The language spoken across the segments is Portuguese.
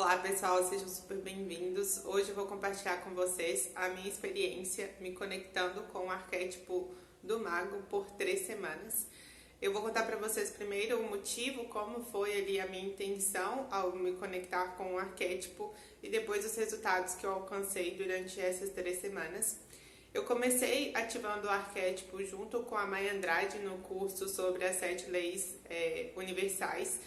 Olá pessoal, sejam super bem-vindos. Hoje eu vou compartilhar com vocês a minha experiência me conectando com o arquétipo do mago por 3 semanas. Eu vou contar para vocês primeiro o motivo, como foi ali a minha intenção ao me conectar com o arquétipo e depois os resultados que eu alcancei durante essas 3 semanas. Eu comecei ativando o arquétipo junto com a Maya Andrade no curso sobre as 7 leis universais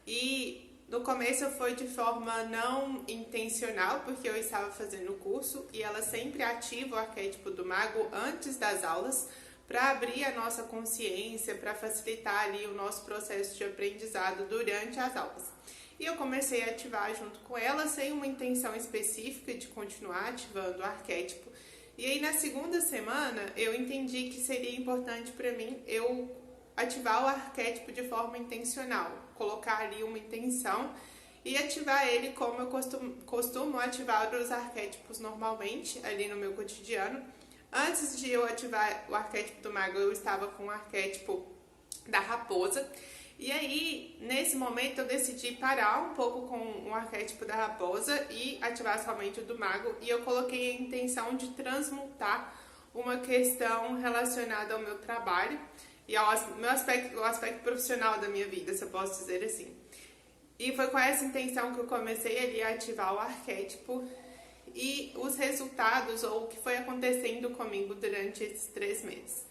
e no começo foi de forma não intencional, porque eu estava fazendo o curso e ela sempre ativa o arquétipo do mago antes das aulas para abrir a nossa consciência, para facilitar ali o nosso processo de aprendizado durante as aulas. E eu comecei a ativar junto com ela sem uma intenção específica de continuar ativando o arquétipo. E aí na segunda semana eu entendi que seria importante para mim eu ativar o arquétipo de forma intencional, colocar ali uma intenção e ativar ele como eu costumo ativar os arquétipos normalmente ali no meu cotidiano. Antes de eu ativar o arquétipo do mago, eu estava com o arquétipo da raposa. E aí, nesse momento, eu decidi parar um pouco com o arquétipo da raposa e ativar somente o do mago. E eu coloquei a intenção de transmutar uma questão relacionada ao meu trabalho e ao meu o aspecto profissional da minha vida, se eu posso dizer assim. E foi com essa intenção que eu comecei ali a ativar o arquétipo e os resultados, ou o que foi acontecendo comigo durante esses 3 meses.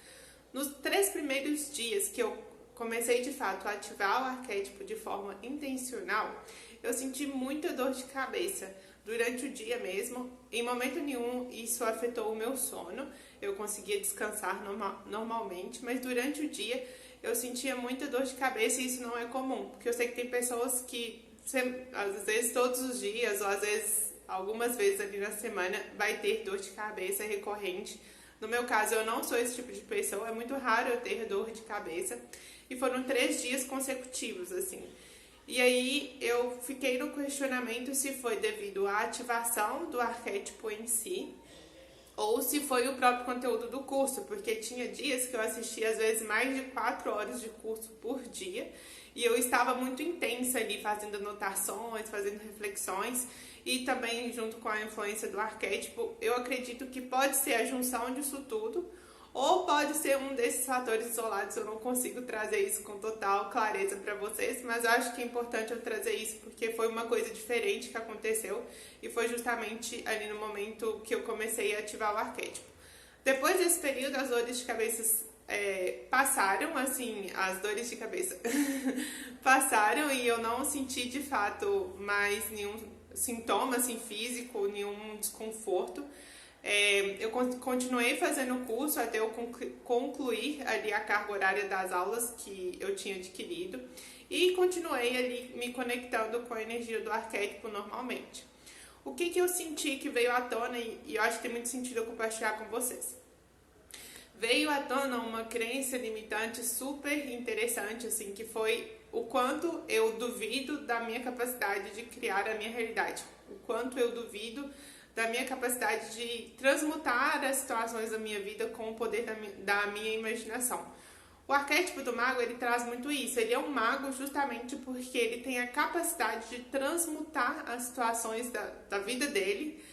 Nos 3 primeiros dias que eu comecei de fato a ativar o arquétipo de forma intencional, eu senti muita dor de cabeça durante o dia mesmo. Em momento nenhum isso afetou o meu sono, eu conseguia descansar normalmente, mas durante o dia eu sentia muita dor de cabeça e isso não é comum, porque eu sei que tem pessoas que às vezes todos os dias ou às vezes algumas vezes ali na semana vai ter dor de cabeça recorrente. No meu caso, eu não sou esse tipo de pessoa, é muito raro eu ter dor de cabeça. E foram 3 dias consecutivos, assim. E aí eu fiquei no questionamento se foi devido à ativação do arquétipo em si, ou se foi o próprio conteúdo do curso, porque tinha dias que eu assistia às vezes mais de 4 horas de curso por dia, e eu estava muito intensa ali, fazendo anotações, fazendo reflexões, e também junto com a influência do arquétipo, eu acredito que pode ser a junção disso tudo, ou pode ser um desses fatores isolados. Eu não consigo trazer isso com total clareza para vocês, mas eu acho que é importante eu trazer isso porque foi uma coisa diferente que aconteceu e foi justamente ali no momento que eu comecei a ativar o arquétipo. Depois desse período, as dores de cabeça passaram, assim, as dores de cabeça passaram e eu não senti de fato mais nenhum sintoma assim, físico, nenhum desconforto. Eu continuei fazendo o curso até eu concluir ali a carga horária das aulas que eu tinha adquirido e continuei ali me conectando com a energia do arquétipo normalmente. O que eu senti que veio à tona e eu acho que tem muito sentido eu compartilhar com vocês. Veio à tona uma crença limitante super interessante, assim, que foi o quanto eu duvido da minha capacidade de criar a minha realidade, o quanto eu duvido da minha capacidade de transmutar as situações da minha vida com o poder da minha imaginação. O arquétipo do mago, ele traz muito isso. Ele é um mago justamente porque ele tem a capacidade de transmutar as situações da vida dele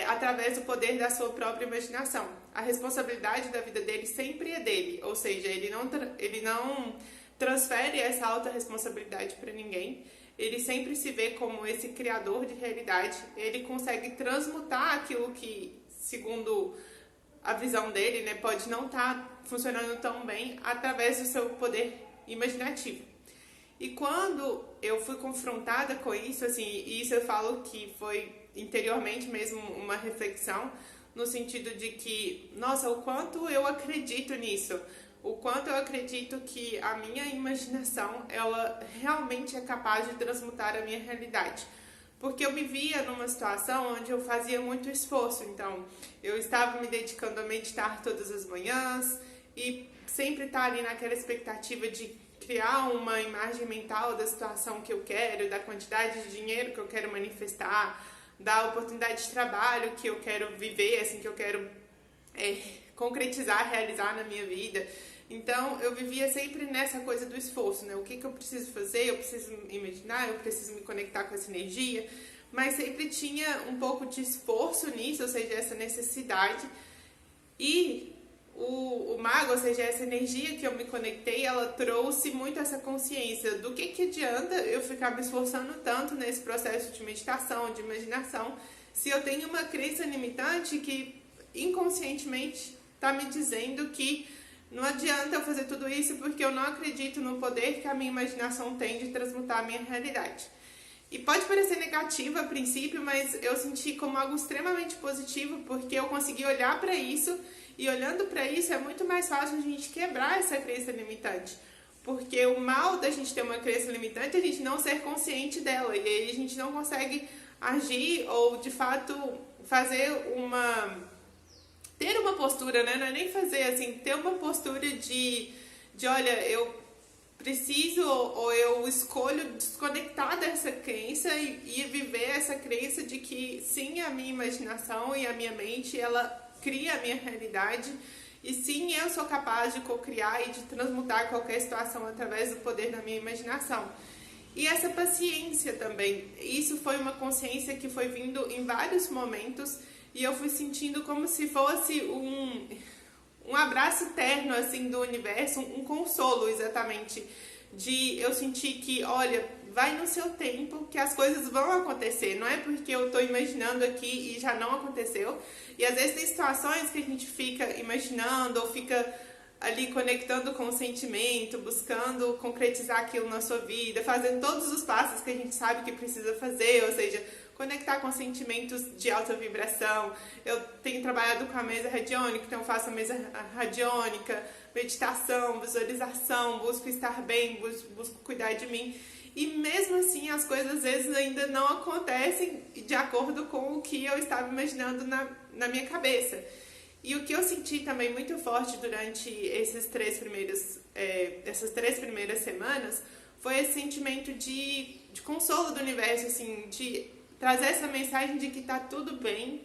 através do poder da sua própria imaginação. A responsabilidade da vida dele sempre é dele, ou seja, ele não transfere essa alta responsabilidade para ninguém. Ele sempre se vê como esse criador de realidade. Ele consegue transmutar aquilo que, segundo a visão dele, né, pode não estar funcionando tão bem através do seu poder imaginativo. E quando eu fui confrontada com isso, assim, e isso eu falo que foi interiormente mesmo uma reflexão, no sentido de que, nossa, o quanto eu acredito nisso, o quanto eu acredito que a minha imaginação, ela realmente é capaz de transmutar a minha realidade. Porque eu me via numa situação onde eu fazia muito esforço, então eu estava me dedicando a meditar todas as manhãs e sempre estar ali naquela expectativa de criar uma imagem mental da situação que eu quero, da quantidade de dinheiro que eu quero manifestar, da oportunidade de trabalho que eu quero viver, assim, que eu quero concretizar, realizar na minha vida. Então, eu vivia sempre nessa coisa do esforço, né? O que eu preciso fazer? Eu preciso imaginar, eu preciso me conectar com essa energia, mas sempre tinha um pouco de esforço nisso, ou seja, essa necessidade. E o mago, ou seja, essa energia que eu me conectei, ela trouxe muito essa consciência do que adianta eu ficar me esforçando tanto nesse processo de meditação, de imaginação, se eu tenho uma crença limitante que inconscientemente está me dizendo que não adianta eu fazer tudo isso porque eu não acredito no poder que a minha imaginação tem de transmutar a minha realidade. E pode parecer negativo a princípio, mas eu senti como algo extremamente positivo, porque eu consegui olhar para isso, e olhando para isso é muito mais fácil a gente quebrar essa crença limitante. Porque o mal da gente ter uma crença limitante é a gente não ser consciente dela, e aí a gente não consegue agir ou de fato fazer ter uma postura, né? Não é nem fazer assim, ter uma postura de olha, eu preciso ou eu escolho desconectar dessa crença e viver essa crença de que sim, a minha imaginação e a minha mente, ela cria a minha realidade, e sim, eu sou capaz de co-criar e de transmutar qualquer situação através do poder da minha imaginação. E essa paciência também, isso foi uma consciência que foi vindo em vários momentos, e eu fui sentindo como se fosse um abraço terno assim do universo, um consolo exatamente, de eu sentir que, olha, vai no seu tempo que as coisas vão acontecer, não é porque eu estou imaginando aqui e já não aconteceu. E às vezes tem situações que a gente fica imaginando ou fica ali conectando com o sentimento, buscando concretizar aquilo na sua vida, fazendo todos os passos que a gente sabe que precisa fazer, ou seja, conectar com sentimentos de alta vibração. Eu tenho trabalhado com a mesa radiônica, então eu faço a mesa radiônica, meditação, visualização, busco estar bem, busco cuidar de mim. E mesmo assim as coisas às vezes ainda não acontecem de acordo com o que eu estava imaginando na minha cabeça. E o que eu senti também muito forte durante essas três primeiras semanas foi esse sentimento de consolo do universo, assim, de trazer essa mensagem de que tá tudo bem.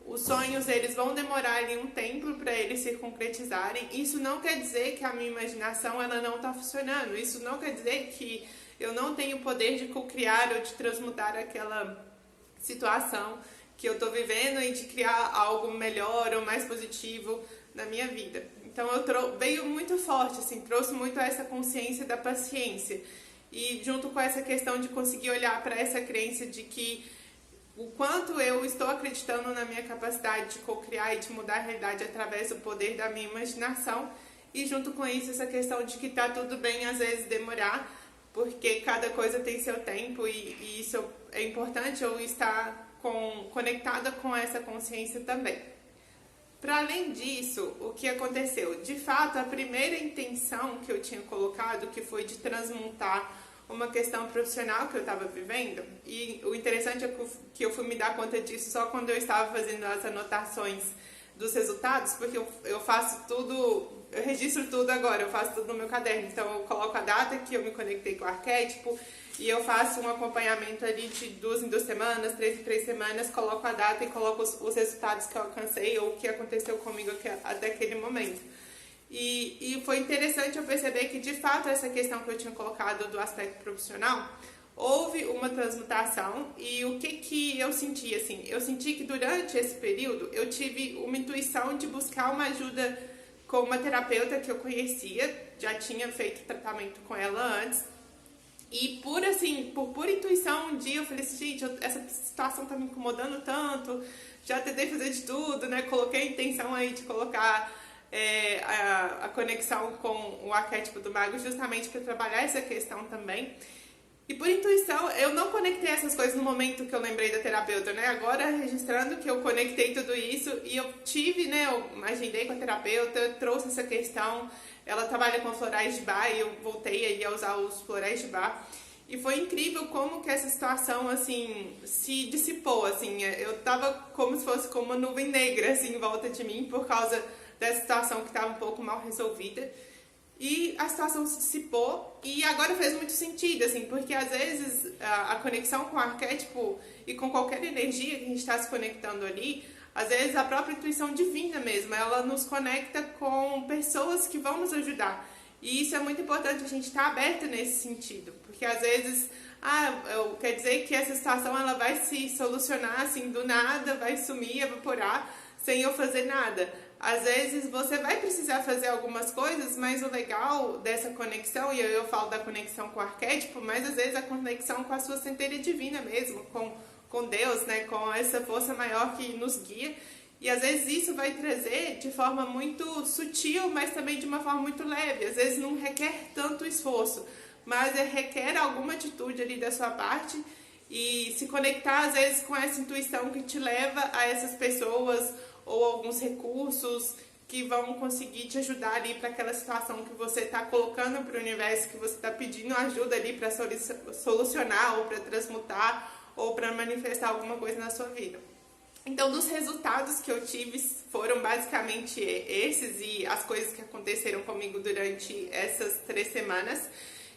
Os sonhos, eles vão demorar ali um tempo para eles se concretizarem. Isso não quer dizer que a minha imaginação ela não está funcionando. Isso não quer dizer que eu não tenho o poder de co-criar ou de transmutar aquela situação que eu estou vivendo e de criar algo melhor ou mais positivo na minha vida. Então veio muito forte, assim, trouxe muito essa consciência da paciência. E junto com essa questão de conseguir olhar para essa crença de que o quanto eu estou acreditando na minha capacidade de co-criar e de mudar a realidade através do poder da minha imaginação. E junto com isso, essa questão de que tá tudo bem às vezes demorar, porque cada coisa tem seu tempo e isso é importante eu estar conectada com essa consciência também. Para além disso, o que aconteceu? De fato, a primeira intenção que eu tinha colocado, que foi de transmutar uma questão profissional que eu estava vivendo, e o interessante é que eu fui me dar conta disso só quando eu estava fazendo as anotações dos resultados, porque eu faço tudo, eu registro tudo agora, eu faço tudo no meu caderno, então eu coloco a data que eu me conectei com o arquétipo, e eu faço um acompanhamento ali de 2 em 2 semanas, 3 em 3 semanas, coloco a data e coloco os resultados que eu alcancei ou o que aconteceu comigo até aquele momento. E foi interessante eu perceber que, de fato, essa questão que eu tinha colocado do aspecto profissional, houve uma transmutação. E o que eu senti, assim? Eu senti que durante esse período eu tive uma intuição de buscar uma ajuda com uma terapeuta que eu conhecia, já tinha feito tratamento com ela antes. E por pura intuição, um dia eu falei assim, gente, essa situação tá me incomodando tanto, já tentei fazer de tudo, né? Coloquei a intenção aí de colocar a conexão com o arquétipo do mago justamente para trabalhar essa questão também. E por intuição, eu não conectei essas coisas no momento que eu lembrei da terapeuta, né? Agora, registrando que eu conectei tudo isso e eu tive, né? Eu agendei com a terapeuta, trouxe essa questão. Ela trabalha com florais de bar e eu voltei aí a usar os florais de bar. E foi incrível como que essa situação, assim, se dissipou, assim. Eu tava como se fosse com uma nuvem negra, assim, em volta de mim por causa dessa situação que estava um pouco mal resolvida. E a situação se dissipou e agora fez muito sentido, assim, porque às vezes a conexão com o arquétipo e com qualquer energia que a gente está se conectando ali, às vezes a própria intuição divina mesmo, ela nos conecta com pessoas que vão nos ajudar. E isso é muito importante, a gente estar aberto nesse sentido, porque às vezes quer dizer que essa situação ela vai se solucionar assim do nada, vai sumir, evaporar, sem eu fazer nada. Às vezes você vai precisar fazer algumas coisas, mas o legal dessa conexão, e eu falo da conexão com o arquétipo, mas às vezes a conexão com a sua centelha divina mesmo, com Deus, né, com essa força maior que nos guia. E às vezes isso vai trazer de forma muito sutil, mas também de uma forma muito leve. Às vezes não requer tanto esforço, mas requer alguma atitude ali da sua parte e se conectar às vezes com essa intuição que te leva a essas pessoas ou alguns recursos que vão conseguir te ajudar ali para aquela situação que você está colocando para o universo, que você está pedindo ajuda ali para solucionar ou para transmutar ou para manifestar alguma coisa na sua vida. Então, dos resultados que eu tive foram basicamente esses e as coisas que aconteceram comigo durante essas 3 semanas.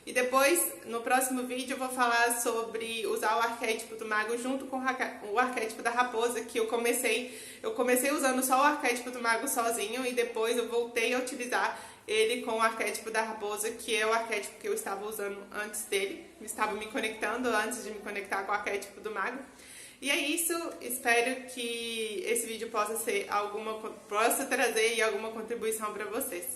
E depois, no próximo vídeo, eu vou falar sobre usar o arquétipo do mago junto com o arquétipo da raposa, que eu comecei usando só o arquétipo do mago sozinho e depois eu voltei a utilizar ele com o arquétipo da raposa, que é o arquétipo que eu estava usando antes dele, estava me conectando antes de me conectar com o arquétipo do mago. E é isso, espero que esse vídeo possa trazer alguma contribuição para vocês.